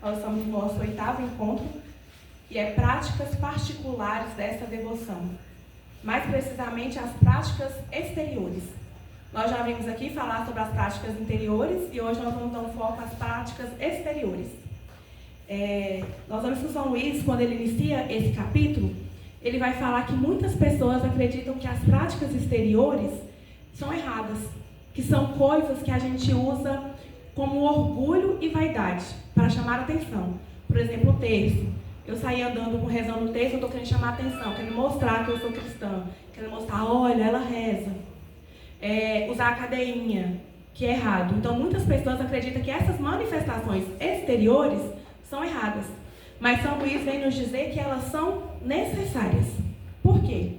Nós estamos no nosso 8º encontro, que é práticas particulares dessa devoção. Mais precisamente, as práticas exteriores. Nós já vimos aqui falar sobre as práticas interiores e hoje nós vamos dar um foco às práticas exteriores. Nós vemos que o São Luís, quando ele inicia esse capítulo, ele vai falar que muitas pessoas acreditam que as práticas exteriores são erradas, que são coisas que a gente usa como orgulho e vaidade, para chamar atenção. Por exemplo, o terço. Eu saí andando, rezando o terço, eu estou querendo chamar atenção, querendo mostrar que eu sou cristã, querendo mostrar, olha, ela reza. Usar a cadeirinha, que é errado. Então, muitas pessoas acreditam que essas manifestações exteriores são erradas. Mas São Luís vem nos dizer que elas são necessárias. Por quê?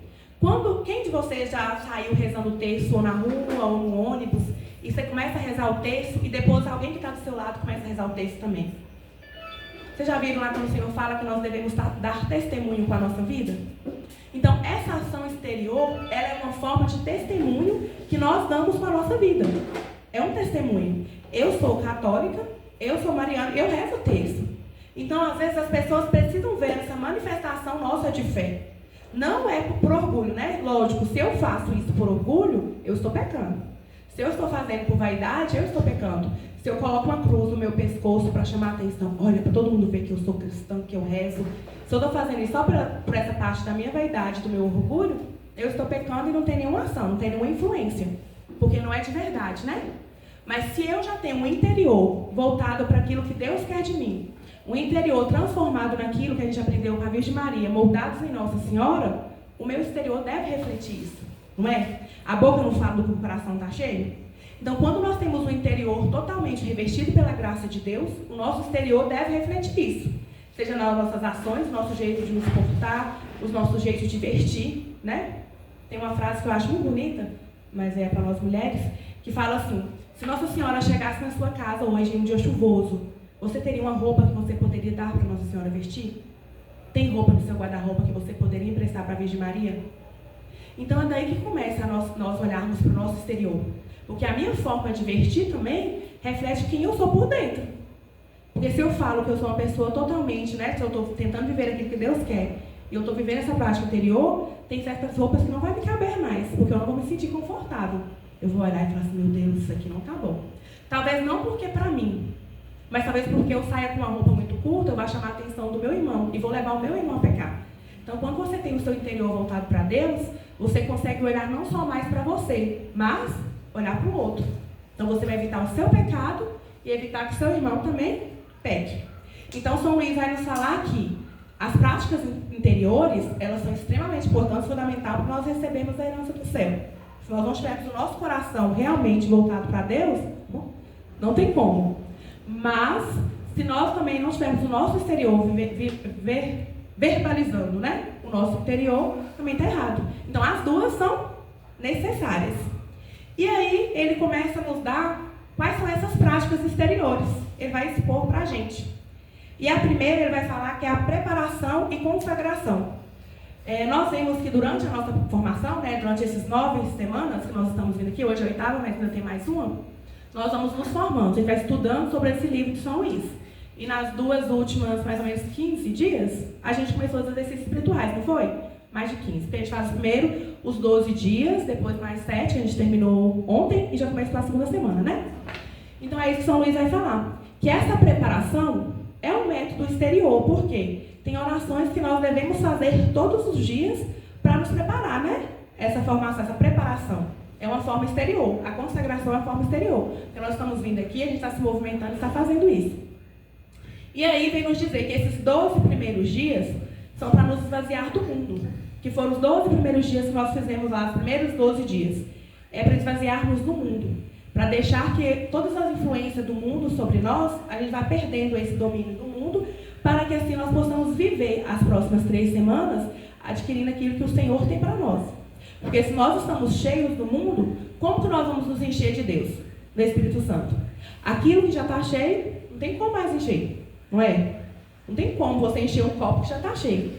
Quem de vocês já saiu rezando o terço ou na rua ou no ônibus e você começa a rezar o terço e depois alguém que está do seu lado começa a rezar o terço também? Vocês já viram lá quando o Senhor fala que nós devemos dar testemunho com a nossa vida? Então, essa ação exterior, ela é uma forma de testemunho que nós damos com a nossa vida. É um testemunho. Eu sou católica, eu sou mariana, eu rezo o terço. Então, às vezes, as pessoas precisam ver essa manifestação nossa de fé. Não é por orgulho, né? Lógico, se eu faço isso por orgulho, eu estou pecando. Se eu estou fazendo por vaidade, eu estou pecando. Se eu coloco uma cruz no meu pescoço para chamar a atenção, olha, para todo mundo ver que eu sou cristã, que eu rezo. Se eu estou fazendo isso só por essa parte da minha vaidade, do meu orgulho, eu estou pecando e não tem nenhuma ação, não tem nenhuma influência. Porque não é de verdade, né? Mas se eu já tenho um interior voltado para aquilo que Deus quer de mim, um interior transformado naquilo que a gente aprendeu com a Virgem Maria, moldados em Nossa Senhora, o meu exterior deve refletir isso, não é? A boca não fala do que o coração está cheio? Então, quando nós temos um interior totalmente revestido pela graça de Deus, o nosso exterior deve refletir isso. Seja nas nossas ações, nosso jeito de nos comportar, os nossos jeitos de vestir, né? Tem uma frase que eu acho muito bonita, mas é para nós mulheres, que fala assim: se Nossa Senhora chegasse na sua casa hoje em um dia chuvoso, você teria uma roupa que você poderia dar para Nossa Senhora vestir? Tem roupa no seu guarda-roupa que você poderia emprestar para a Virgem Maria? Então é daí que começa nós olharmos para o nosso exterior. Porque a minha forma de vestir também reflete quem eu sou por dentro. Porque se eu falo que eu sou uma pessoa totalmente, né? Se eu estou tentando viver aquilo que Deus quer, e eu estou vivendo essa prática interior, tem certas roupas que não vai me caber mais, porque eu não vou me sentir confortável. Eu vou olhar e falar assim, meu Deus, isso aqui não tá bom. Talvez não porque é para mim, mas talvez porque eu saia com uma roupa muito curta, eu vou chamar a atenção do meu irmão e vou levar o meu irmão a pecar. Então, quando você tem o seu interior voltado para Deus, você consegue olhar não só mais para você, mas olhar para o outro. Então, você vai evitar o seu pecado e evitar que o seu irmão também peque. Então, São Luís vai nos falar que as práticas interiores, elas são extremamente importantes, fundamentais para nós recebermos a herança do céu. Se nós não tivermos o nosso coração realmente voltado para Deus, não tem como. Mas, se nós também não tivermos o nosso exterior verbalizando, né, o nosso interior, também está errado. Então, as duas são necessárias. E aí, ele começa a nos dar quais são essas práticas exteriores. Ele vai expor para a gente. E a primeira, ele vai falar que é a preparação e consagração. Nós vemos que durante a nossa formação, né, durante essas 9 semanas que nós estamos vindo aqui, hoje é a 8ª, mas ainda tem mais uma, nós vamos nos formando, a gente vai estudando sobre esse livro de São Luís. E nas 2 últimas, mais ou menos 15 dias, a gente começou os exercícios espirituais, não foi? Mais de 15. Porque a gente faz primeiro os 12 dias, depois mais 7, que a gente terminou ontem, e já começa a segunda semana, né? Então é isso que São Luís vai falar. Que essa preparação é um método exterior, por quê? Tem orações que nós devemos fazer todos os dias para nos preparar, né? Essa formação, essa preparação. É uma forma exterior. A consagração é uma forma exterior. Porque nós estamos vindo aqui, a gente está se movimentando e está fazendo isso. E aí vem nos dizer que esses 12 primeiros dias são para nos esvaziar do mundo. Que foram os 12 primeiros dias que nós fizemos lá, os primeiros 12 dias. É para esvaziarmos do mundo. Para deixar que todas as influências do mundo sobre nós, a gente vai perdendo esse domínio do mundo, para que assim nós possamos viver as próximas 3 semanas adquirindo aquilo que o Senhor tem para nós. Porque se nós estamos cheios do mundo, como que nós vamos nos encher de Deus, do Espírito Santo? Aquilo que já está cheio, não tem como mais encher, não é? Não tem como você encher um copo que já está cheio.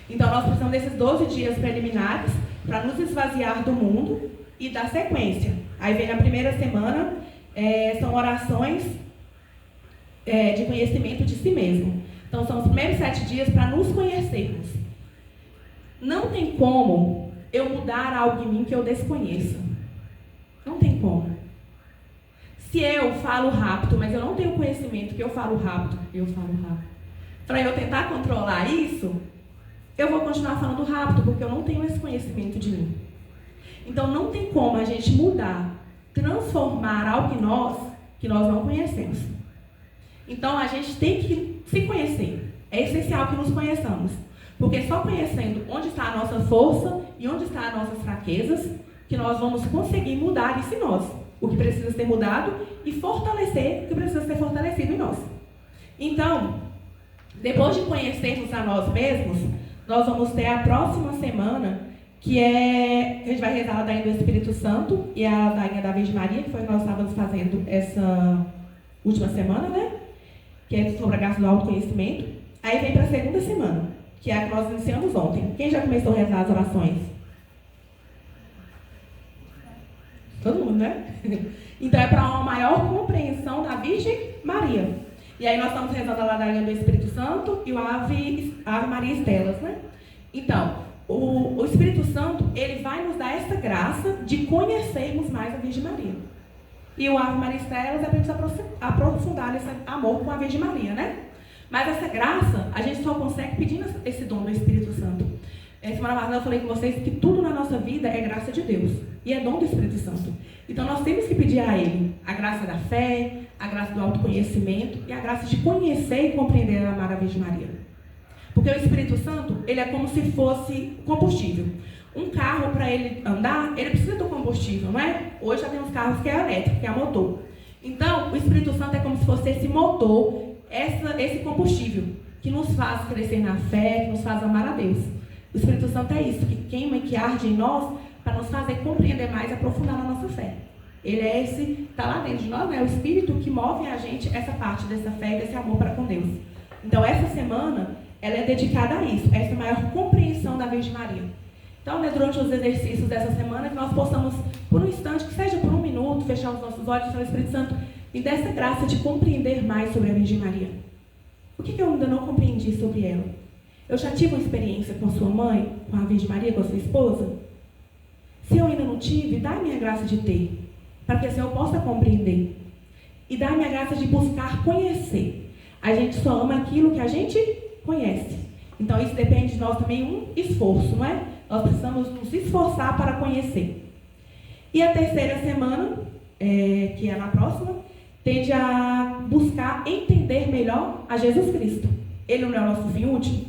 Então nós precisamos desses 12 dias preliminares para nos esvaziar do mundo e dar sequência. Aí vem na primeira semana, são orações de conhecimento de si mesmo. Então, são os primeiros 7 dias para nos conhecermos. Não tem como eu mudar algo em mim que eu desconheço. Não tem como. Se eu falo rápido, mas eu não tenho conhecimento que eu falo rápido, para eu tentar controlar isso, eu vou continuar falando rápido, porque eu não tenho esse conhecimento de mim. Então, não tem como a gente mudar, transformar algo que nós não conhecemos. Então, a gente tem que se conhecer. É essencial que nos conheçamos. Porque só conhecendo onde está a nossa força e onde estão as nossas fraquezas, que nós vamos conseguir mudar isso em nós. O que precisa ser mudado e fortalecer o que precisa ser fortalecido em nós. Então, depois de conhecermos a nós mesmos, nós vamos ter a próxima semana, que a gente vai rezar a ladainha do Espírito Santo e a ladainha da Virgem Maria, que foi o que nós estávamos fazendo essa última semana, né? Que é sobre a graça do autoconhecimento. Aí vem para a segunda semana, que é a que nós iniciamos ontem. Quem já começou a rezar as orações? Todo mundo, né? Então é para uma maior compreensão da Virgem Maria. E aí nós estamos rezando a ladainha do Espírito Santo e o Ave Maria Estelas, né? Então, o Espírito Santo, ele vai nos dar essa graça de conhecermos mais a Virgem Maria. E o Ave Maria Estelas é para gente aprofundar esse amor com a Virgem Maria, né? Mas essa graça, a gente só consegue pedindo esse dom do Espírito Santo. Semana passada eu falei com vocês que tudo na nossa vida é graça de Deus. E é dom do Espírito Santo. Então nós temos que pedir a Ele a graça da fé, a graça do autoconhecimento e a graça de conhecer e compreender a amada Virgem Maria. Porque o Espírito Santo, ele é como se fosse combustível. Um carro, para ele andar, ele precisa do combustível, não é? Hoje já tem uns carros que é elétrico, que é a motor. Então, o Espírito Santo é como se fosse esse motor, esse combustível, que nos faz crescer na fé, que nos faz amar a Deus. O Espírito Santo é isso, que queima e que arde em nós, para nos fazer compreender mais e aprofundar na nossa fé. Ele é esse, está lá dentro de nós, é o Espírito que move a gente essa parte dessa fé e desse amor para com Deus. Então, essa semana, ela é dedicada a isso, a essa maior compreensão da Virgem Maria. Então, né, durante os exercícios dessa semana, que nós possamos, por um instante, que seja por um minuto, fechar os nossos olhos para o Espírito Santo e dessa graça de compreender mais sobre a Virgem Maria. O que eu ainda não compreendi sobre ela? Eu já tive uma experiência com sua mãe, com a Virgem Maria, com a sua esposa? Se eu ainda não tive, dá-me a graça de ter, para que assim eu possa compreender. E dá-me a graça de buscar conhecer. A gente só ama aquilo que a gente conhece. Então isso depende de nós também, um esforço, não é? Nós precisamos nos esforçar para conhecer. E a terceira semana, que é na próxima, tende a buscar entender melhor a Jesus Cristo. Ele não é o nosso fim último?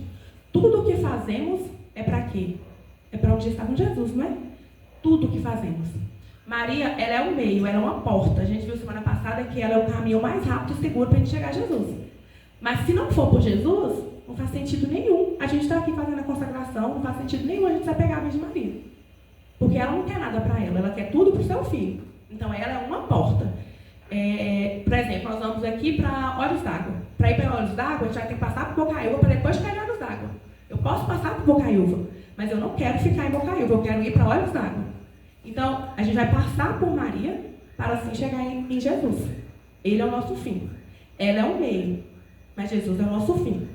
Tudo o que fazemos é para quê? É para onde está com Jesus, não é? Tudo o que fazemos. Maria, ela é um meio, ela é uma porta. A gente viu semana passada que ela é o caminho mais rápido e seguro para a gente chegar a Jesus. Mas se não for por Jesus, não faz sentido nenhum. A gente está aqui fazendo a consagração, não faz sentido nenhum a gente se apegar à Virgem Maria. Porque ela não quer nada para ela quer tudo para o seu filho. Então ela é uma porta. Por exemplo, nós vamos aqui para Olhos d'Água. Para ir para Olhos d'Água, a gente vai ter que passar por Bocaiúva para depois chegar em Olhos d'Água. Eu posso passar por Bocaiúva, mas eu não quero ficar em Bocaiúva, eu quero ir para Olhos d'Água. Então, a gente vai passar por Maria para assim chegar em Jesus. Ele é o nosso fim. Ela é o meio, mas Jesus é o nosso fim.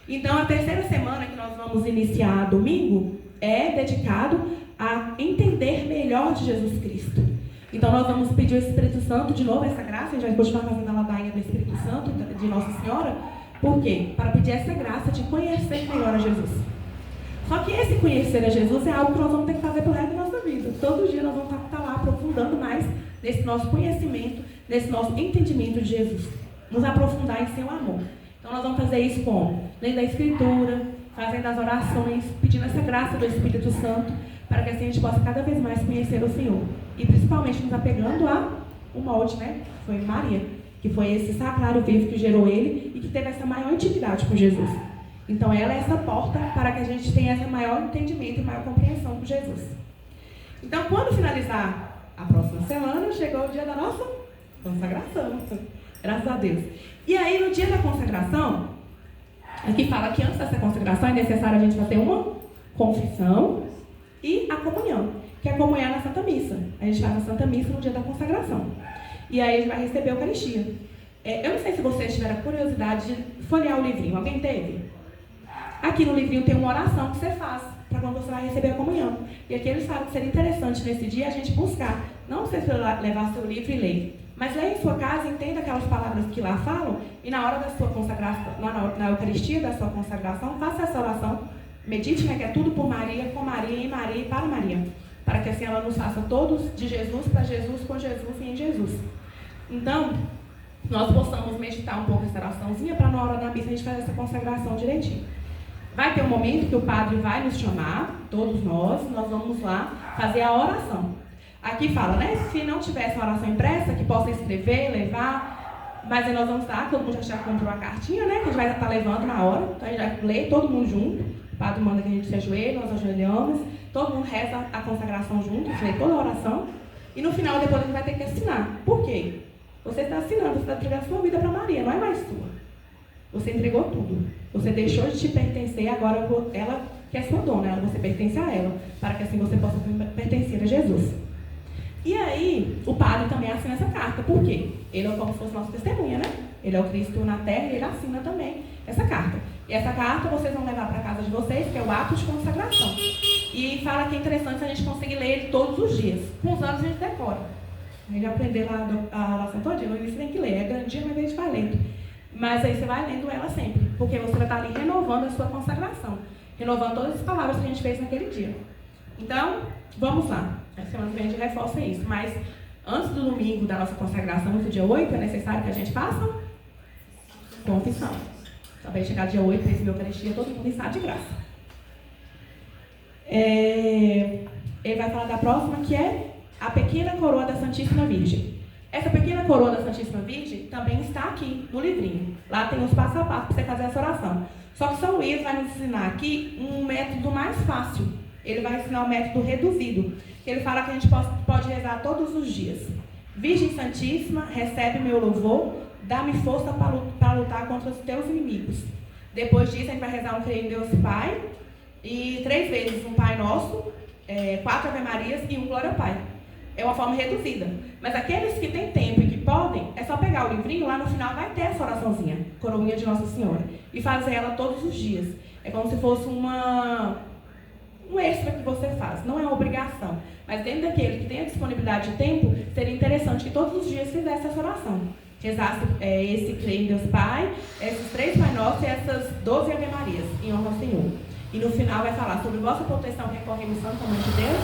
Então, a terceira semana que nós vamos iniciar domingo é dedicado a entender melhor de Jesus Cristo. Então, nós vamos pedir ao Espírito Santo de novo essa graça. A gente vai continuar fazendo a ladainha do Espírito Santo, de Nossa Senhora. Por quê? Para pedir essa graça de conhecer melhor a Jesus. Só que esse conhecer a Jesus é algo que nós vamos ter que fazer pelo resto da nossa vida. Todo dia nós vamos estar lá aprofundando mais nesse nosso conhecimento, nesse nosso entendimento de Jesus. Nos aprofundar em seu amor. Então nós vamos fazer isso como? Lendo a Escritura, fazendo as orações, pedindo essa graça do Espírito Santo, para que assim a gente possa cada vez mais conhecer o Senhor. E principalmente nos apegando ao molde, né? Foi Maria, que foi esse sacrário vivo que gerou ele e que teve essa maior intimidade com Jesus. Então ela é essa porta para que a gente tenha esse maior entendimento e maior compreensão com Jesus. Então, quando finalizar a próxima semana, chegou o dia da nossa consagração. Graças a Deus. E aí, no dia da consagração, aqui fala que antes dessa consagração é necessário a gente fazer uma confissão e a comunhão, que é a comunhão na Santa Missa. A gente faz a Santa Missa no dia da consagração. E aí a gente vai receber a Eucaristia. Eu não sei se vocês tiveram a curiosidade de folhear o livrinho. Alguém teve? Aqui no livrinho tem uma oração que você faz para quando você vai receber a comunhão. E aqui eles falam que seria interessante nesse dia a gente buscar. Não você levar seu livro e ler. Mas leia em sua casa, entenda aquelas palavras que lá falam. E na hora da sua consagração, na Eucaristia da sua consagração, faça essa oração. Medite, né, que é tudo por Maria, com Maria, em Maria e para Maria. Para que assim ela nos faça todos de Jesus, para Jesus, com Jesus e em Jesus. Então, nós possamos meditar um pouco essa oraçãozinha para na hora da missa a gente fazer essa consagração direitinho. Vai ter um momento que o padre vai nos chamar, todos nós vamos lá fazer a oração. Aqui fala, né, se não tivesse uma oração impressa, que possa escrever, levar, mas aí nós vamos estar, todo mundo já comprou a cartinha, né, que a gente vai estar levando na hora, então a gente vai ler todo mundo junto, o padre manda que a gente se ajoelhe, nós ajoelhamos, todo mundo reza a consagração junto, lê toda a oração, e no final depois a gente vai ter que assinar. Por quê? Você está assinando, você está entregando a sua vida para Maria, não é mais sua. Você entregou tudo. Você deixou de te pertencer, agora ela que é sua dona, você pertence a ela, para que assim você possa pertencer a Jesus. E aí, o padre também assina essa carta. Por quê? Ele é como se fosse nossa testemunha, né? Ele é o Cristo na terra e ele assina também essa carta. E essa carta vocês vão levar para a casa de vocês, que é o ato de consagração. E fala que é interessante se a gente conseguir ler ele todos os dias. Com os anos a gente decora. A gente aprender lá a oração todinha, no início tem que ler. É grandinha, mas a gente vai lendo. Mas aí você vai lendo ela sempre, porque você vai estar ali renovando a sua consagração. Renovando todas as palavras que a gente fez naquele dia. Então, vamos lá. A semana que vem a gente reforça isso. Mas antes do domingo da nossa consagração, no dia 8, é necessário que a gente faça confissão. Também chegar dia 8, receber a Eucaristia, todo mundo está de graça. Ele vai falar da próxima, que é a pequena coroa da Santíssima Virgem. Essa pequena coroa da Santíssima Virgem também está aqui no livrinho. Lá tem os passo a passo para você fazer essa oração. Só que São Luís vai nos ensinar aqui um método mais fácil. Ele vai ensinar o método reduzido. Ele fala que a gente pode rezar todos os dias. Virgem Santíssima, recebe meu louvor, dá-me força para lutar contra os teus inimigos. Depois disso, a gente vai rezar um Creio em Deus Pai, e 3 vezes um Pai Nosso, 4 Ave Marias e um Glória ao Pai. É uma forma reduzida. Mas aqueles que têm tempo e que podem, é só pegar o livrinho, lá no final vai ter essa oraçãozinha, Coroinha de Nossa Senhora, e fazer ela todos os dias. É como se fosse um extra que você faz, não é uma obrigação. Mas dentro daquele que tem a disponibilidade de tempo, seria interessante que todos os dias fizesse essa oração. Rezasse esse Creio em Deus Pai, esses 3 Pai Nosso e essas 12 Ave Marias, em honra ao Senhor. E no final vai falar sobre vossa proteção, recorrendo Santa Mãe de Deus.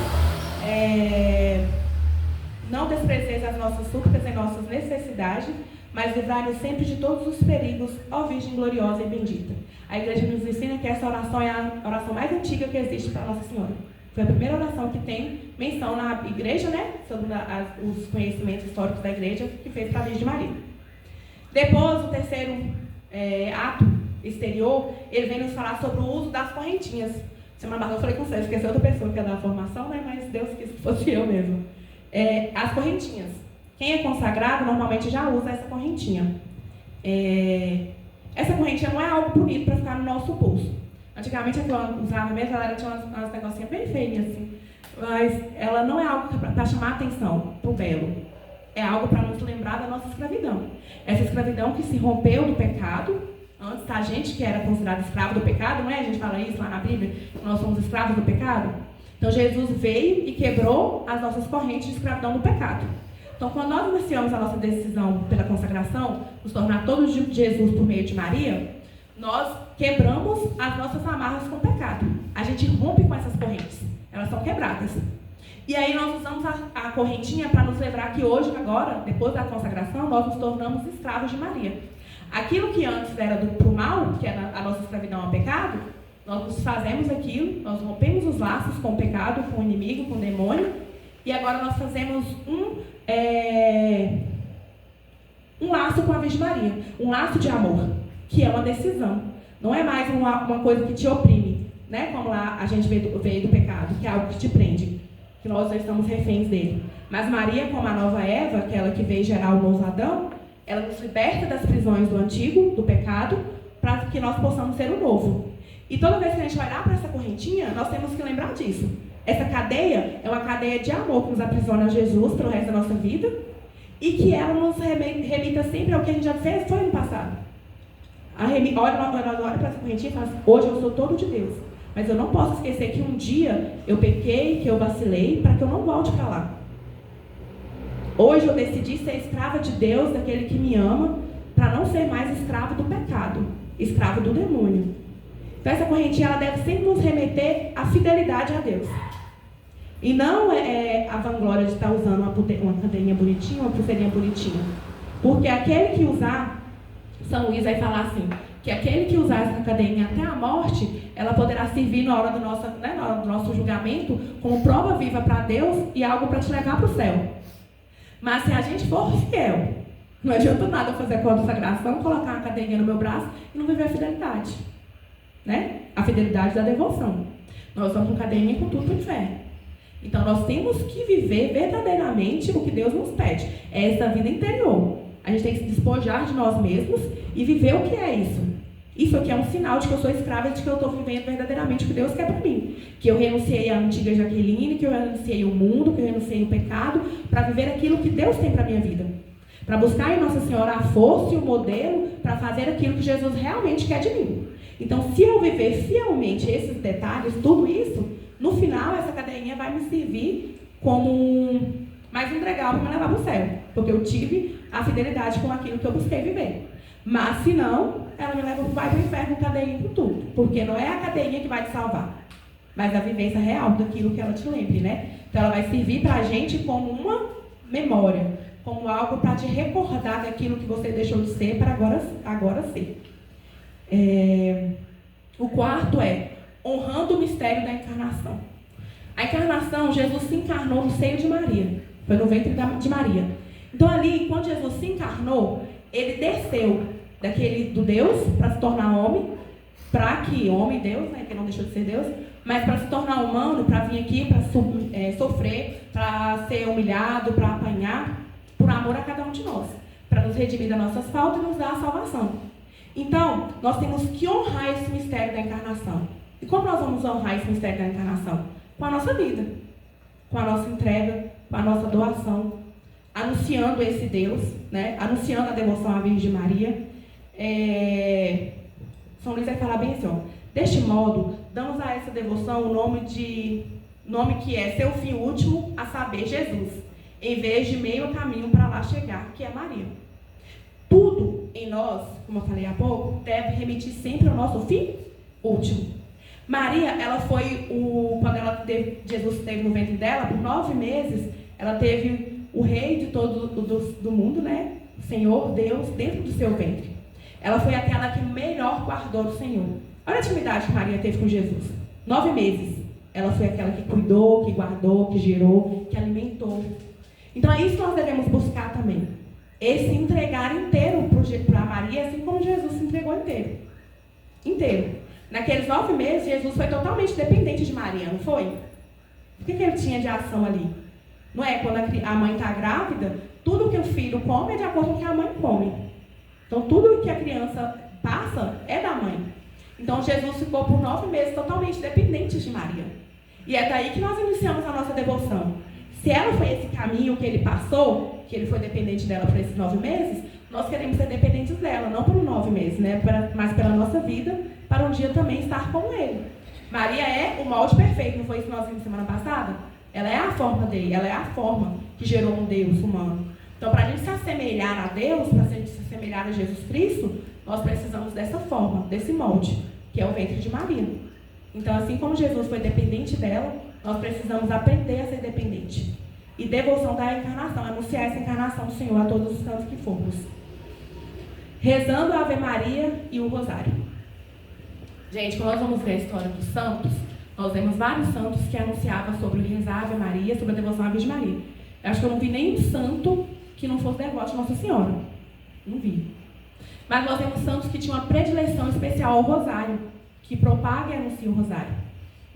Não desprezeis as nossas súplicas em nossas necessidades, mas livrai-nos sempre de todos os perigos, ó Virgem gloriosa e bendita. A igreja nos ensina que essa oração é a oração mais antiga que existe para Nossa Senhora. Foi a primeira oração que tem menção na igreja, né? Sobre os conhecimentos históricos da igreja, que fez para a Virgem Maria. Depois, o terceiro ato exterior, ele vem nos falar sobre o uso das correntinhas. Semana passada eu falei com vocês, esqueci outra pessoa que é da formação, né? Mas Deus quis que fosse eu mesmo. As correntinhas. Quem é consagrado normalmente já usa essa correntinha. Essa correntinha não é algo bonito para ficar no nosso bolso. Antigamente eu usava mesmo, ela tinha umas negocinhas bem feias assim. Mas ela não é algo para chamar atenção para o belo. É algo para nos lembrar da nossa escravidão. Essa escravidão que se rompeu do pecado. Antes a gente que era considerado escravo do pecado, não é? A gente fala isso lá na Bíblia, que nós somos escravos do pecado. Então Jesus veio e quebrou as nossas correntes de escravidão do pecado. Então quando nós iniciamos a nossa decisão pela consagração, nos tornar todos de Jesus por meio de Maria, nós quebramos as nossas amarras com o pecado. A gente rompe com essas correntes. Elas são quebradas. E aí nós usamos a correntinha para nos lembrar que hoje, agora, depois da consagração, nós nos tornamos escravos de Maria. Aquilo que antes era pro mal, que era a nossa escravidão ao pecado, nós fazemos aquilo, nós rompemos os laços com o pecado, com o inimigo, com o demônio, e agora nós fazemos um laço com a Virgem Maria, um laço de amor, que é uma decisão. Não é mais uma coisa que te oprime, né? Como lá a gente veio do pecado, que é algo que te prende, que nós já estamos reféns dele. Mas Maria, como a nova Eva, aquela que veio gerar o novo Adão, ela nos liberta das prisões do antigo, do pecado, para que nós possamos ser o novo. E toda vez que a gente olhar para essa correntinha, nós temos que lembrar disso. Essa cadeia é uma cadeia de amor que nos aprisiona a Jesus pelo resto da nossa vida. e que ela nos remita sempre ao que a gente já fez foi no passado. Olha para essa correntinha e fala assim, hoje eu sou todo de Deus, mas eu não posso esquecer que um dia eu pequei, que eu vacilei, para que eu não volte para lá. Hoje eu decidi ser escrava de Deus, daquele que me ama, para não ser mais escravo do pecado, escravo do demônio. Então essa correntinha ela deve sempre nos remeter à fidelidade a Deus. E não a vanglória de estar usando uma cadeirinha bonitinha, uma pulseirinha bonitinha. Porque aquele que usar, São Luís vai falar assim, que aquele que usar essa cadeirinha até a morte, ela poderá servir na hora do nosso julgamento como prova viva para Deus e algo para te levar para o céu. Mas se a gente for fiel, não adianta nada fazer a consagração, colocar uma cadeirinha no meu braço e não viver a fidelidade. Né? A fidelidade da devoção. Nós estamos com cadeirinha com tudo em fé. Então nós temos que viver verdadeiramente o que Deus nos pede. É essa vida interior. A gente tem que se despojar de nós mesmos e viver o que é isso. Isso aqui é um sinal de que eu sou escrava e de que eu estou vivendo verdadeiramente o que Deus quer para mim. Que eu renunciei à antiga Jaqueline, que eu renunciei ao mundo, que eu renunciei ao pecado, para viver aquilo que Deus tem para a minha vida. Para buscar em Nossa Senhora a força e o modelo para fazer aquilo que Jesus realmente quer de mim. Então, se eu viver fielmente esses detalhes, tudo isso, no final, essa cadeirinha vai me servir como mais um degrau para me levar para o céu. Porque eu tive a fidelidade com aquilo que eu busquei viver. Mas, se não, ela me leva vai para o inferno com cadeirinha com tudo. Porque não é a cadeirinha que vai te salvar, mas a vivência real daquilo que ela te lembre, né? Então, ela vai servir para a gente como uma memória, como algo para te recordar daquilo que você deixou de ser para agora ser. O quarto é honrando o mistério da encarnação. A encarnação, Jesus se encarnou no seio de Maria. Foi no ventre de Maria. Então ali, quando Jesus se encarnou, ele desceu do Deus para se tornar homem, para que homem Deus, né, que não deixou de ser Deus, mas para se tornar humano, para vir aqui, para sofrer, para ser humilhado, para apanhar, por amor a cada um de nós, para nos redimir das nossas faltas e nos dar a salvação. Então, nós temos que honrar esse mistério da encarnação. E como nós vamos honrar esse mistério da encarnação? Com a nossa vida, com a nossa entrega, com a nossa doação, anunciando esse Deus, né? Anunciando a devoção à Virgem Maria. São Luís vai falar bem assim, ó. Deste modo, damos a essa devoção o nome que é seu fim último, a saber, Jesus, em vez de meio caminho para lá chegar, que é Maria. Tudo em nós, como eu falei há pouco, deve remitir sempre ao nosso fim último. Maria, ela foi quando Jesus esteve no ventre dela, por 9 meses, ela teve o rei de todo do mundo, né? O Senhor, Deus, dentro do seu ventre. Ela foi aquela que melhor guardou do Senhor. Olha a intimidade que Maria teve com Jesus. 9 meses. Ela foi aquela que cuidou, que guardou, que gerou, que alimentou. Então é isso que nós devemos buscar também. Esse entregar inteiro para Maria, assim como Jesus se entregou inteiro. Inteiro. Naqueles 9 meses, Jesus foi totalmente dependente de Maria, não foi? O que ele tinha de ação ali? Não é? Quando a mãe está grávida, tudo que o filho come é de acordo com o que a mãe come. Então, tudo que a criança passa é da mãe. Então, Jesus ficou por 9 meses totalmente dependente de Maria. E é daí que nós iniciamos a nossa devoção. Se ela foi esse caminho que ele passou, que ele foi dependente dela por esses 9 meses, nós queremos ser dependentes dela, não por 9 meses, né? Mas pela nossa vida, para um dia também estar com ele. Maria é o molde perfeito, não foi isso que nós vimos semana passada? Ela é a forma dele, ela é a forma que gerou um Deus humano. Então, para a gente se assemelhar a Deus, para a gente se assemelhar a Jesus Cristo, nós precisamos dessa forma, desse molde, que é o ventre de Maria. Então, assim como Jesus foi dependente dela, nós precisamos aprender a ser dependente. E devoção da encarnação, anunciar essa encarnação do Senhor a todos os cantos que formos. Rezando a Ave Maria e o Rosário. Gente, quando nós vamos ver a história dos santos, nós vemos vários santos que anunciavam sobre rezar a Ave Maria, sobre a devoção à Virgem Maria. Eu acho que eu não vi nenhum santo que não fosse devoto de Nossa Senhora. Não vi. Mas nós vemos santos que tinham uma predileção especial ao Rosário, que propaga e anuncia o Rosário.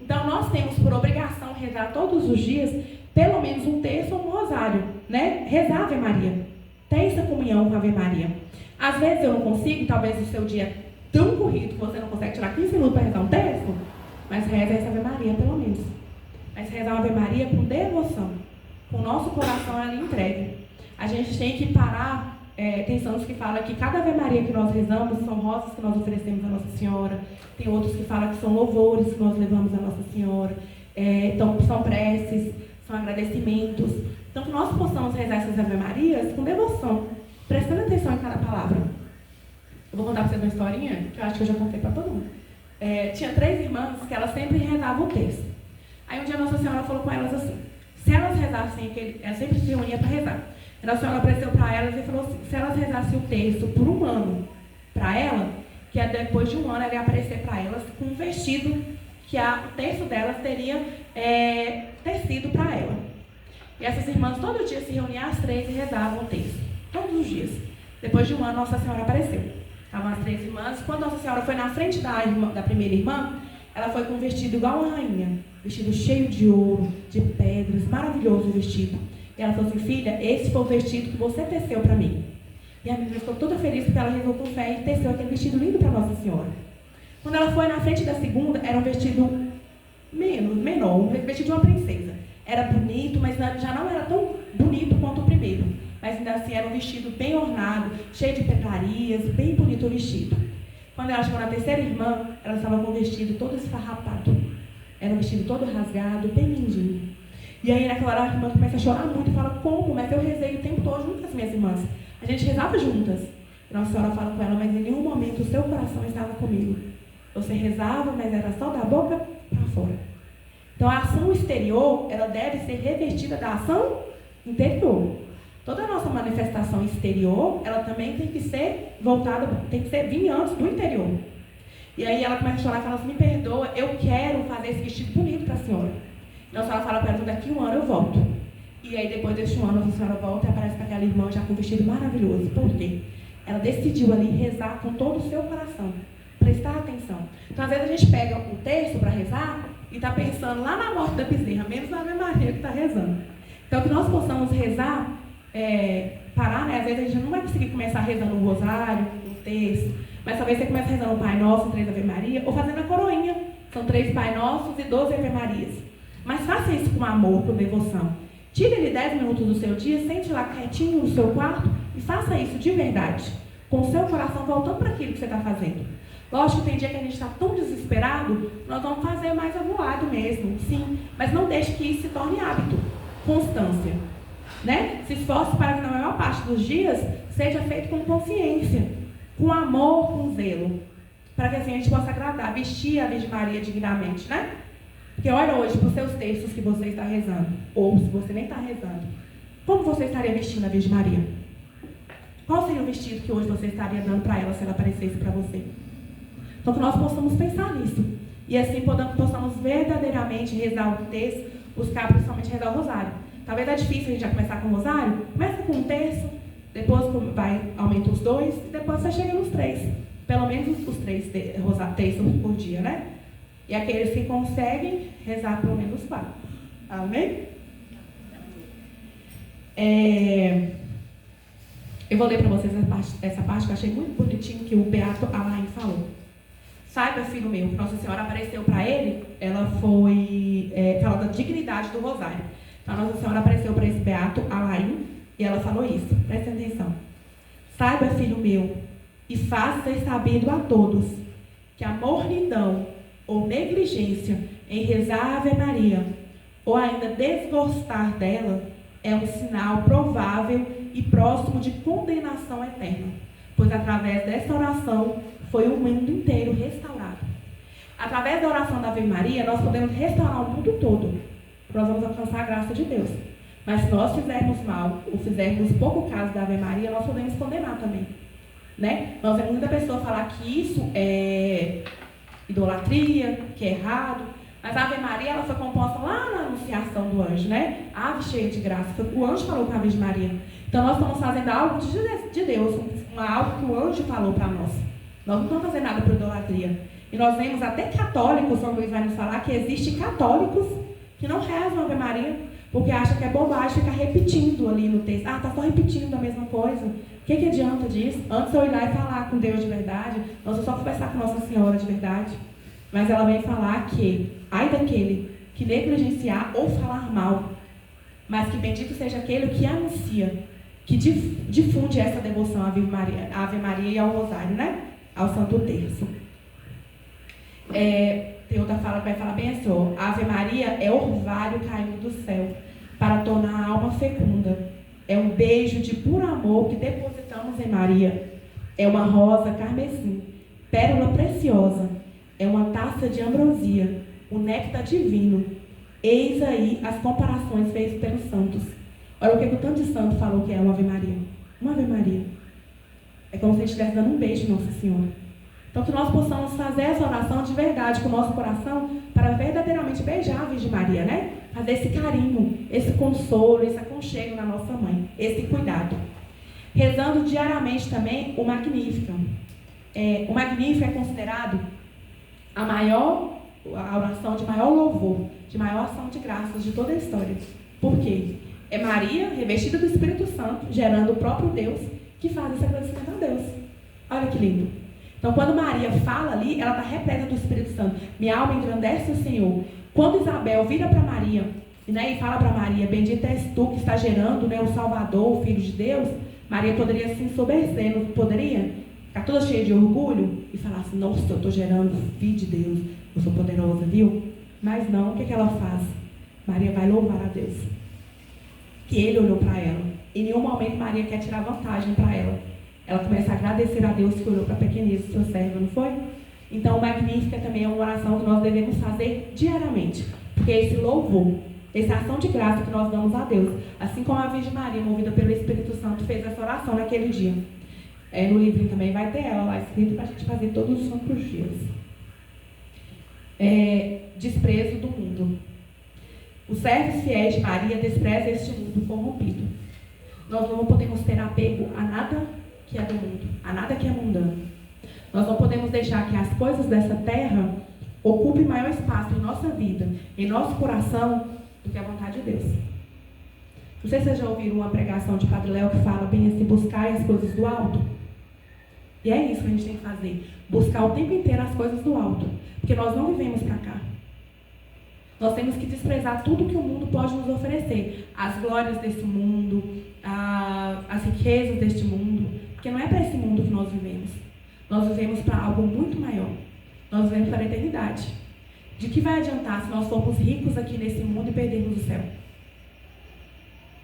Então, nós temos por obrigação rezar todos os dias, pelo menos um terço ou um Rosário, né? Rezar a Ave Maria. Ter essa comunhão com a Ave Maria. Às vezes eu não consigo, talvez o seu dia é tão corrido que você não consegue tirar 15 minutos para rezar um terço, mas reza essa Ave Maria, pelo menos. Mas rezar a Ave Maria com devoção, com o nosso coração ali entregue. a gente tem que parar. Tem santos que falam que cada Ave Maria que nós rezamos são rosas que nós oferecemos à Nossa Senhora. Tem outros que falam que são louvores que nós levamos à Nossa Senhora. Então, são preces, são agradecimentos. Então, que nós possamos rezar essas Ave Marias com devoção, prestando atenção em cada palavra. Eu vou contar para vocês uma historinha, que eu acho que eu já contei para todo mundo. Tinha 3 irmãs que elas sempre rezavam o texto. Aí um dia Nossa Senhora falou com elas assim, se elas rezassem, elas sempre se reuniam para rezar. E Nossa Senhora apareceu para elas e falou assim, se elas rezassem o texto por 1 ano para ela, que depois de 1 ano ela ia aparecer para elas com um vestido que o texto delas teria tecido para ela. E essas irmãs todo dia se reuniam às 3 e rezavam o texto, todos os dias. Depois de 1 ano Nossa Senhora apareceu. Estavam as 3 irmãs. Quando Nossa Senhora foi na frente da primeira irmã, ela foi com um vestido igual uma rainha, vestido cheio de ouro, de pedras, maravilhoso o vestido. E ela falou assim, filha, esse foi o vestido que você teceu para mim. E a menina ficou toda feliz porque ela rezou com fé e teceu aquele vestido lindo para Nossa Senhora. Quando ela foi na frente da segunda, era um vestido menor, um vestido de uma princesa. Era bonito, mas já não era tão bonito quanto o primeiro. Mas ainda assim era um vestido bem ornado, cheio de pedrarias, bem bonito o vestido. Quando ela chegou na terceira irmã, ela estava com o vestido todo esfarrapado. Era um vestido todo rasgado, bem lindinho. E aí naquela hora a irmã começa a chorar muito e fala, como? Mas eu rezei o tempo todo junto com as minhas irmãs. A gente rezava juntas. E Nossa Senhora fala com ela, mas em nenhum momento o seu coração estava comigo. Você rezava, mas era só da boca para fora. Então a ação exterior, ela deve ser revestida da ação interior. Toda a nossa manifestação exterior, ela também tem que ser voltada, tem que ser vir antes do interior. E aí ela começa a chorar e fala assim, me perdoa, eu quero fazer esse vestido bonito para a senhora. Nossa Senhora fala para ela, daqui 1 ano eu volto. E aí depois deste 1 ano, Nossa Senhora volta e aparece com aquela irmã já com um vestido maravilhoso. Por quê? Ela decidiu ali rezar com todo o seu coração. Prestar atenção. Então às vezes a gente pega um texto para rezar e está pensando lá na morte da bezerra, menos na Ave Maria que está rezando. Então que nós possamos rezar, parar, né? Às vezes a gente não vai conseguir começar rezando um rosário, um texto, mas talvez você comece rezando o Pai Nosso, 3 Ave Maria, ou fazendo a coroinha. São 3 Pai Nossos e 12 Ave Marias. Mas faça isso com amor, com devoção. Tire ele 10 minutos do seu dia, sente lá quietinho no seu quarto e faça isso de verdade, com o seu coração voltando para aquilo que você está fazendo. Lógico que tem dia que a gente está tão desesperado, nós vamos fazer mais avoado mesmo, sim, mas não deixe que isso se torne hábito, constância. Né? Se esforce para que na maior parte dos dias seja feito com consciência, com amor, com zelo, para que assim a gente possa agradar, vestir a Virgem Maria dignamente, né? Porque olha hoje para os seus textos que você está rezando, ou se você nem está rezando, como você estaria vestindo a Virgem Maria? Qual seria o vestido que hoje você estaria dando para ela se ela aparecesse para você? Então que nós possamos pensar nisso, e assim possamos verdadeiramente rezar o texto, buscar principalmente rezar o rosário. Talvez é difícil a gente já começar com o rosário, começa com um terço, depois aumenta os 2, e depois você chega nos 3. Pelo menos os 3 terços por dia, né? E aqueles que conseguem rezar pelo menos 4. Amém? Eu vou ler para vocês essa parte que eu achei muito bonitinho, que o Beato Alain falou. Saiba, filho meu, Nossa Senhora apareceu para ele, ela foi falando da dignidade do rosário. Então, Nossa Senhora apareceu para esse Beato Alain e ela falou isso. Presta atenção. Saiba, filho meu, e faça sabido a todos que a mornidão ou negligência em rezar a Ave Maria ou ainda desgostar dela é um sinal provável e próximo de condenação eterna, pois através dessa oração foi o mundo inteiro restaurado. Através da oração da Ave Maria, nós podemos restaurar o mundo todo. Nós vamos alcançar a graça de Deus. Mas se nós fizermos mal, ou fizermos pouco caso da Ave Maria, nós podemos condenar também. Né? Nós vemos muita pessoa falar que isso é idolatria, que é errado. Mas a Ave Maria, ela foi composta lá na anunciação do anjo, né? Ave cheia de graça. O anjo falou com a Virgem Maria. Então nós estamos fazendo algo de Deus, algo que o anjo falou para nós. Nós não estamos fazendo nada por idolatria. E nós vemos até católicos, São Luís vai nos falar, que existem católicos que não rezam a Ave Maria, porque acham que é bobagem ficar repetindo ali no texto. Ah, está só repetindo a mesma coisa. O que adianta disso? Antes eu ir lá e falar com Deus de verdade, nós vamos só conversar com Nossa Senhora de verdade. Mas ela vem falar que, ai daquele que negligenciar ou falar mal, mas que bendito seja aquele que anuncia. que difunde essa devoção à Ave Maria e ao Rosário, né? Ao Santo Terço. Tem outra fala que vai falar bem assim, ó, a Ave Maria é orvalho caído do céu para tornar a alma fecunda. É um beijo de puro amor que depositamos em Maria. É uma rosa carmesim, pérola preciosa. É uma taça de ambrosia, o néctar divino. Eis aí as comparações feitas pelos santos. Olha o que o tanto de santo falou que é uma Ave Maria. Uma Ave Maria. É como se a gente estivesse dando um beijo, Nossa Senhora. Então, que nós possamos fazer essa oração de verdade com o nosso coração para verdadeiramente beijar a Virgem Maria, né? Fazer esse carinho, esse consolo, esse aconchego na nossa mãe, esse cuidado. Rezando diariamente também o Magnífica. O Magnífica é considerado a oração de maior louvor, de maior ação de graças de toda a história. Por quê? É Maria, revestida do Espírito Santo, gerando o próprio Deus, que faz esse agradecimento a Deus. Olha que lindo. Então, quando Maria fala ali, ela está repleta do Espírito Santo. Minha alma engrandece o Senhor. Quando Isabel vira para Maria, né, e fala para Maria, bendita és tu que está gerando, né, o Salvador, o Filho de Deus, Maria poderia se ensoberbecer, não poderia? Ficar toda cheia de orgulho e falar assim, nossa, eu estou gerando o Filho de Deus, eu sou poderosa, viu? Mas não, o que ela faz? Maria vai louvar a Deus. Que ele olhou para ela. Em nenhum momento Maria quer tirar vantagem para ela. Ela começa a agradecer a Deus que olhou para a pequenez do seu servo, não foi? Então, o Magnífica também é uma oração que nós devemos fazer diariamente. Porque é esse louvor, essa ação de graça que nós damos a Deus. Assim como a Virgem Maria, movida pelo Espírito Santo, fez essa oração naquele dia. No livrinho também vai ter ela lá escrito para a gente fazer todos os santos dias. Desprezo do mundo. Os servos fiéis de Maria desprezam este mundo corrompido. Nós não podemos ter apego a nada que é do mundo, a nada que é mundano. Nós não podemos deixar que as coisas dessa terra ocupem maior espaço em nossa vida, em nosso coração, do que a vontade de Deus. Não sei se vocês já ouviram uma pregação de Padre Léo que fala bem assim, buscar as coisas do alto. E é isso que a gente tem que fazer, buscar o tempo inteiro as coisas do alto, porque nós não vivemos para cá. Nós temos que desprezar tudo que o mundo pode nos oferecer, as glórias desse mundo, as riquezas deste mundo, porque não é para esse mundo que nós vivemos. Nós vivemos para algo muito maior. Nós vivemos para a eternidade. De que vai adiantar se nós formos ricos aqui nesse mundo e perdermos o céu?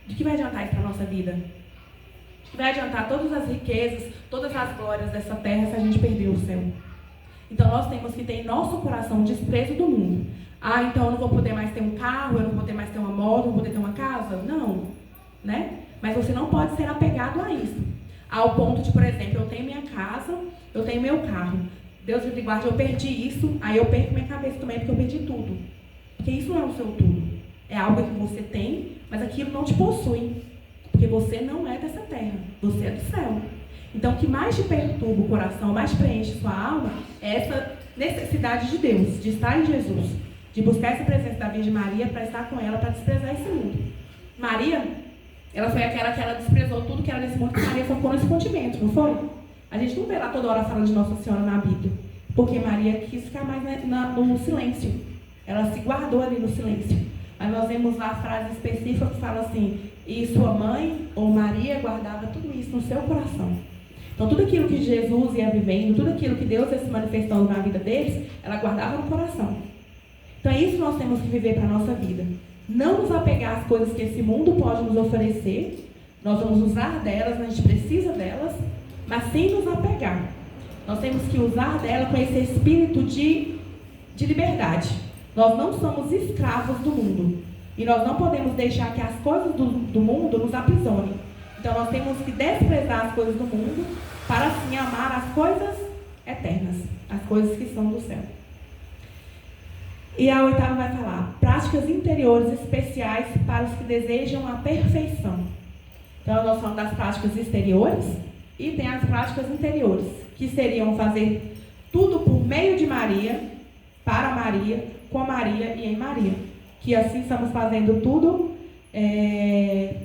De que vai adiantar isso para a nossa vida? De que vai adiantar todas as riquezas, todas as glórias dessa terra se a gente perder o céu? Então nós temos que ter em nosso coração o desprezo do mundo. Então eu não vou poder mais ter um carro, eu não vou poder mais ter uma moto, não vou poder ter uma casa? Não, né? Mas você não pode ser apegado a isso. Ao ponto de, por exemplo, eu tenho minha casa, eu tenho meu carro. Deus me guarde, eu perdi isso, aí eu perco minha cabeça também, porque eu perdi tudo. Porque isso não é o seu tudo. É algo que você tem, mas aquilo não te possui. Porque você não é dessa terra, você é do céu. Então, o que mais te perturba o coração, mais preenche sua alma, é essa necessidade de Deus, de estar em Jesus, de buscar essa presença da Virgem Maria para estar com ela, para desprezar esse mundo. Maria, ela foi aquela que ela desprezou tudo que era desse mundo, que Maria focou no escondimento, não foi? A gente não vê lá toda hora falando de Nossa Senhora na Bíblia, porque Maria quis ficar mais no silêncio. Ela se guardou ali no silêncio. Mas nós vemos lá a frase específica que fala assim, e sua mãe, ou Maria, guardava tudo isso no seu coração. Então, tudo aquilo que Jesus ia vivendo, tudo aquilo que Deus ia se manifestando na vida deles, ela guardava no coração. Então, é isso que nós temos que viver para a nossa vida. Não nos apegar às coisas que esse mundo pode nos oferecer. Nós vamos usar delas, a gente precisa delas, mas sem nos apegar. Nós temos que usar dela com esse espírito de liberdade. Nós não somos escravos do mundo. E nós não podemos deixar que as coisas do mundo nos aprisionem. Então, nós temos que desprezar as coisas do mundo para, assim, amar as coisas eternas, as coisas que são do céu. E a oitava vai falar, práticas interiores especiais para os que desejam a perfeição. Então, nós falamos das práticas exteriores e tem as práticas interiores, que seriam fazer tudo por meio de Maria, para Maria, com Maria e em Maria. Que assim estamos fazendo tudo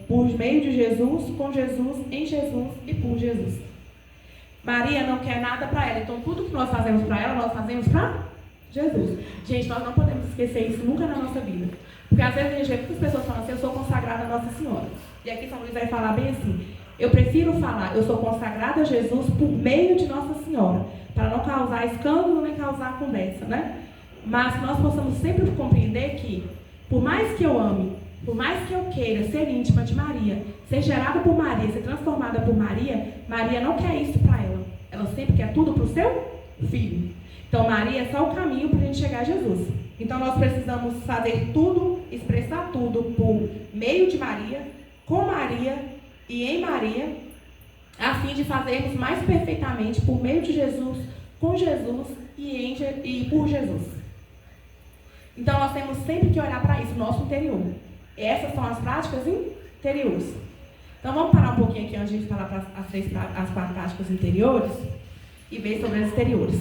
por meio de Jesus, com Jesus, em Jesus e por Jesus. Maria não quer nada para ela, então tudo que nós fazemos para ela, nós fazemos para Jesus. Gente, nós não podemos esquecer isso nunca na nossa vida. Porque às vezes a gente vê muitas pessoas falando assim, eu sou consagrada a Nossa Senhora. E aqui São Luís vai falar bem assim, Eu prefiro falar, eu sou consagrada a Jesus por meio de Nossa Senhora, para não causar escândalo nem causar conversa, né? Mas nós possamos sempre compreender que, por mais que eu ame, por mais que eu queira ser íntima de Maria, ser gerada por Maria, ser transformada por Maria, Maria não quer isso para ela. Ela sempre quer tudo para o seu filho. Então Maria é só o caminho para a gente chegar a Jesus. Então nós precisamos fazer tudo, expressar tudo por meio de Maria, com Maria e em Maria, a fim de fazermos mais perfeitamente por meio de Jesus, com Jesus e por Jesus. Então nós temos sempre que olhar para isso, nosso interior. Essas são as práticas interiores. Então vamos parar um pouquinho aqui antes de falar as 4 práticas interiores e ver sobre as exteriores.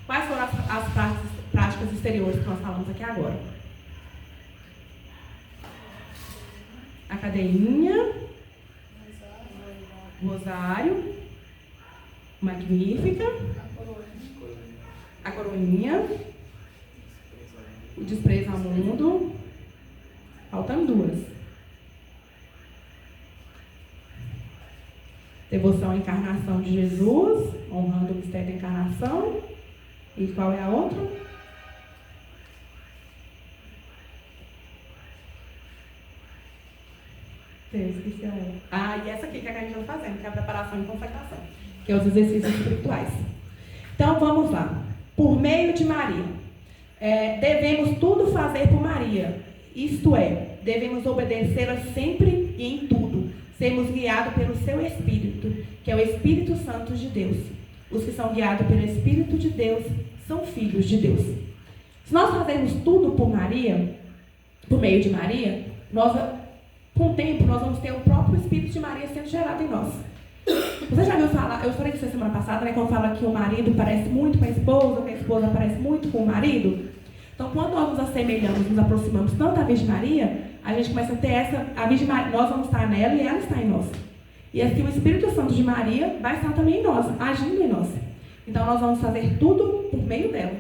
Quais foram as práticas exteriores que nós falamos aqui agora? A cadeirinha, rosário, magnífica, a coroinha, o desprezo ao mundo, faltam 2. Devoção à encarnação de Jesus, honrando o mistério da encarnação. E qual é a outra? Esqueci a outra. E essa aqui que a gente está fazendo, que é a preparação e consagração, que é os exercícios espirituais. Então vamos lá. Por meio de Maria, devemos tudo fazer por Maria. Isto é, devemos obedecê-la sempre e em tudo. Sermos guiados pelo seu Espírito, que é o Espírito Santo de Deus. Os que são guiados pelo Espírito de Deus são filhos de Deus. Se nós fazermos tudo por Maria, por meio de Maria, com o tempo nós vamos ter o próprio Espírito de Maria sendo gerado em nós. Você já viu falar, eu falei com você semana passada, né, quando fala que o marido parece muito com a esposa, que a esposa parece muito com o marido? Então, quando nós nos assemelhamos, nos aproximamos tanto da Virgem Maria, a gente começa a ter a Virgem Maria, nós vamos estar nela e ela está em nós. E assim o Espírito Santo de Maria vai estar também em nós, agindo em nós. Então nós vamos fazer tudo por meio dela.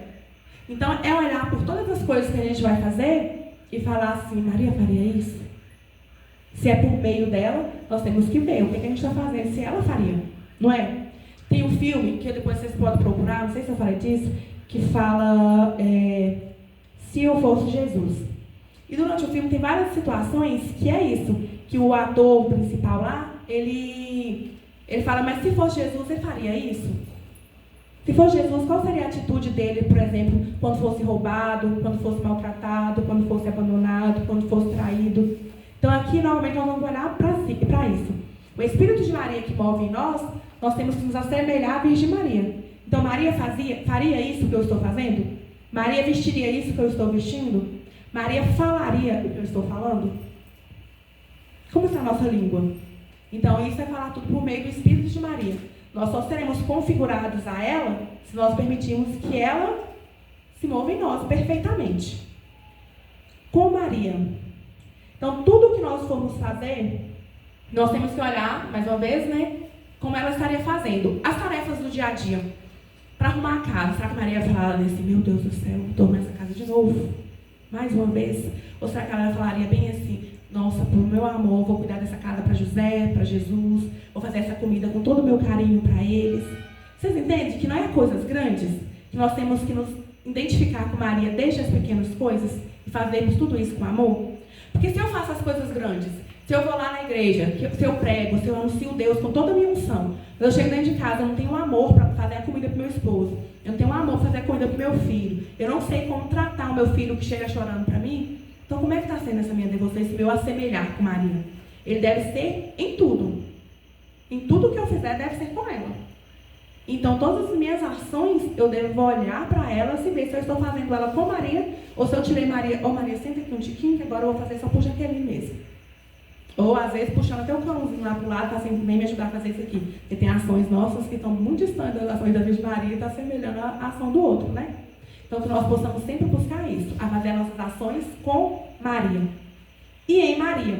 Então é olhar por todas as coisas que a gente vai fazer e falar assim, Maria faria isso? Se é por meio dela, nós temos que ver o que a gente está fazendo, se ela faria, não é? Tem um filme que depois vocês podem procurar, não sei se eu falei disso, que fala Se Eu Fosse Jesus. E durante o filme tem várias situações que é isso, que o ator principal lá, ele fala, mas se fosse Jesus, ele faria isso? Se fosse Jesus, qual seria a atitude dele, por exemplo, quando fosse roubado, quando fosse maltratado, quando fosse abandonado, quando fosse traído? Então aqui, normalmente, nós vamos olhar para isso. O Espírito de Maria que move em nós temos que nos assemelhar à Virgem Maria. Então Maria faria isso que eu estou fazendo? Maria vestiria isso que eu estou vestindo? Maria falaria o que eu estou falando? Como está a nossa língua? Então, isso é falar tudo por meio do Espírito de Maria. Nós só seremos configurados a ela se nós permitirmos que ela se mova em nós perfeitamente. Com Maria. Então, tudo que nós formos fazer, nós temos que olhar, mais uma vez, né, como ela estaria fazendo. As tarefas do dia a dia. Para arrumar a casa. Será que Maria falaria assim, meu Deus do céu, estou nessa casa de novo? Mais uma vez? Ou será que ela falaria bem assim, nossa, por meu amor, vou cuidar dessa casa para José, para Jesus, vou fazer essa comida com todo o meu carinho para eles. Vocês entendem que não é coisas grandes? Que nós temos que nos identificar com Maria desde as pequenas coisas e fazermos tudo isso com amor? Porque se eu faço as coisas grandes, se eu vou lá na igreja, se eu prego, se eu anuncio Deus com toda a minha unção, mas eu chego dentro de casa, eu não tenho amor para fazer a comida para o meu esposo, eu não tenho amor para fazer a comida para o meu filho, eu não sei como tratar o meu filho que chega chorando para mim, então como é que está sendo essa minha devoção, esse meu assemelhar com Maria? Ele deve ser em tudo. Em tudo que eu fizer deve ser com ela. Então todas as minhas ações eu devo olhar para elas e ver se eu estou fazendo ela com Maria, ou se eu tirei Maria, Maria, senta aqui um tiquinho, que agora eu vou fazer só por Jaqueline mesmo. Ou às vezes puxando até o cãozinho lá pro lado, para assim, vem me ajudar a fazer isso aqui. Porque tem ações nossas que estão muito distantes das ações da Virgem Maria e está assemelhando a ação do outro, né? Então, que nós possamos sempre buscar isso, a fazer nossas ações com Maria. E em Maria.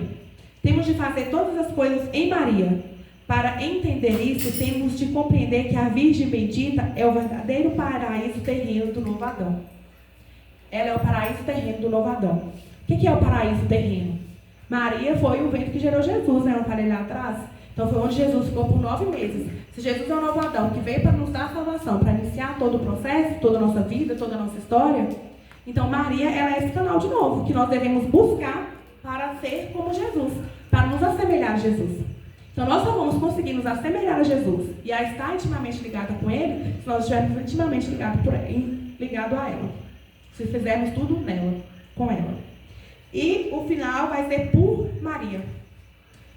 Temos de fazer todas as coisas em Maria. Para entender isso, temos de compreender que a Virgem Bendita é o verdadeiro paraíso terreno do Novo Adão. Ela é o paraíso terreno do Novo Adão. O que é o paraíso terreno? Maria foi o vento que gerou Jesus, né? Eu falei lá atrás. Então foi onde Jesus ficou por 9 meses. Se Jesus é o novo Adão, que veio para nos dar a salvação, para iniciar todo o processo, toda a nossa vida, toda a nossa história, então Maria, ela é esse canal de novo, que nós devemos buscar para ser como Jesus, para nos assemelhar a Jesus. Então nós só vamos conseguir nos assemelhar a Jesus e a estar intimamente ligada com Ele, se nós estivermos intimamente ligado a ela. Se fizermos tudo nela, com ela. E o final vai ser por Maria.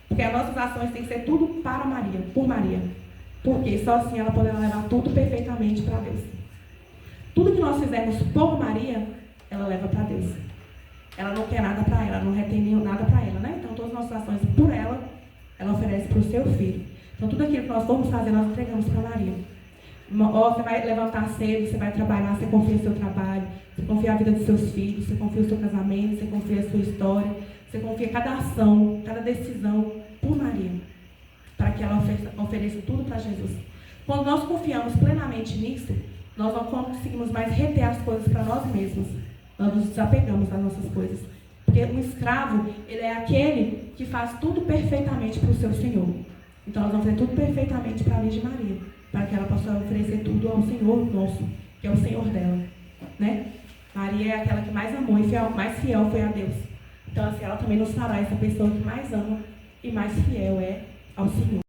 Porque as nossas ações têm que ser tudo para Maria, por Maria. Porque só assim ela poderá levar tudo perfeitamente para Deus. Tudo que nós fizermos por Maria, ela leva para Deus. Ela não quer nada para ela, não retém nada para ela, né? Então todas as nossas ações por ela, ela oferece para o seu filho. Então tudo aquilo que nós formos fazer, nós entregamos para Maria. Você vai levantar cedo, você vai trabalhar, você confia no seu trabalho, você confia a vida dos seus filhos, você confia o seu casamento, você confia a sua história, você confia cada ação, cada decisão por Maria, para que ela ofereça tudo para Jesus. Quando nós confiamos plenamente nisso, nós não conseguimos mais reter as coisas para nós mesmos. Nós nos desapegamos das nossas coisas. Porque um escravo, ele é aquele que faz tudo perfeitamente para o seu Senhor. Então nós vamos fazer tudo perfeitamente para a Virgem Maria, para que ela possa oferecer tudo ao Senhor nosso, que é o Senhor dela, né? Maria é aquela que mais amou e mais fiel foi a Deus. Então assim, ela também nos fará essa pessoa que mais ama e mais fiel é ao Senhor.